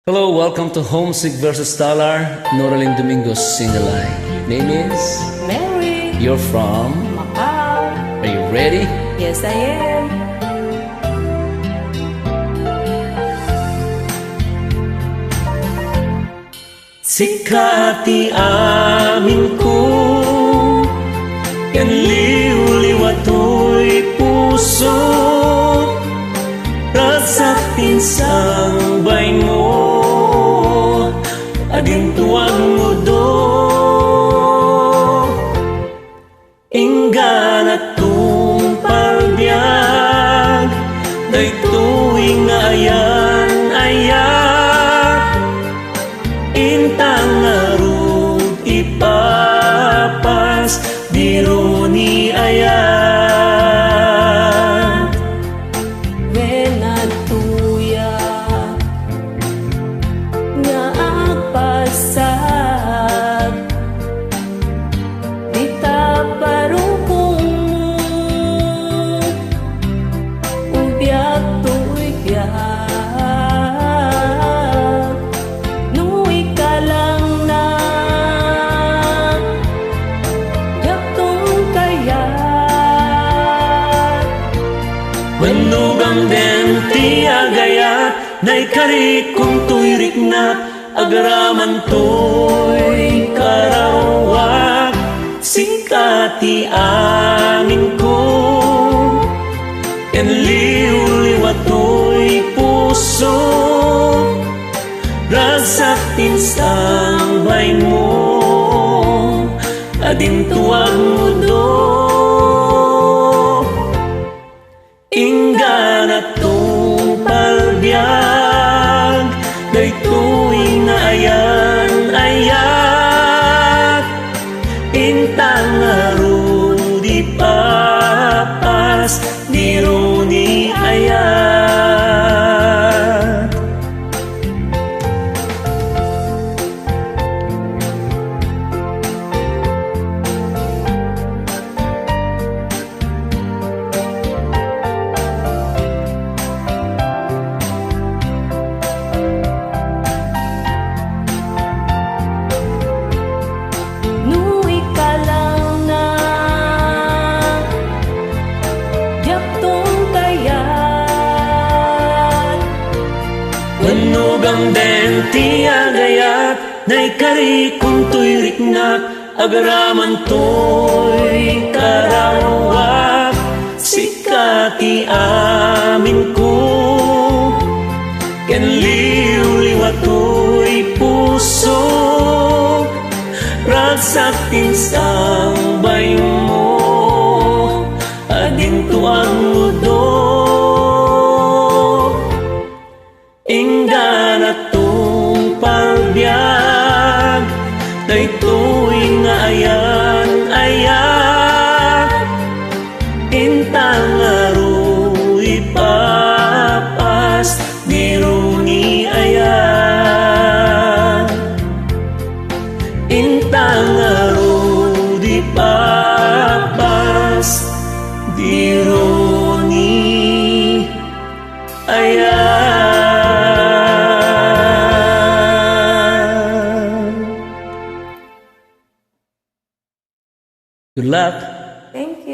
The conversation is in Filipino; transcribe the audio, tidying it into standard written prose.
Hello, welcome to Homesick versus Talar. Noraline Domingos sing alike. Name is? Mary. You're from? Macau. Are you ready? Yes, I am. Sikati amin ko, yan liw-liwato'y puso, rasak pinsang bay mo, ading tuwag mo do. Inggan at tumpalbiag, day tuwing na ayan-ayan, intang narong ipapas, biro ni ayan. Venatuya nga agpasag, di ta parukong ubyak tu'y biyak. Nu'y ka lang na yaktong kayak. Manugang den ti agayat, nay kari kong tuyrik na agaraman to'y karawak. Sikati amin ko, yan liw-liwato'y puso, rasak pinsang bay mo, ading tuwag mo do. Inggan at tumpalbiag, day tuwing na ayan-ayak, intang narong di papas, biro ni ayan. Nu'y ka lang na yaktong kayak. Manugang den ti agayat, nay kari kong tuyrik na agaraman to'y karawak. Sikati amin ko, yan liw-liwato'y puso, rasak pinsang bay mo, ading tuwag mo do. Inggan at tumpalbiag, day tuwing na ayan-ayak, intang narong ipapas, biro ni ayan. Intang narong ipapas, biro ni ayan.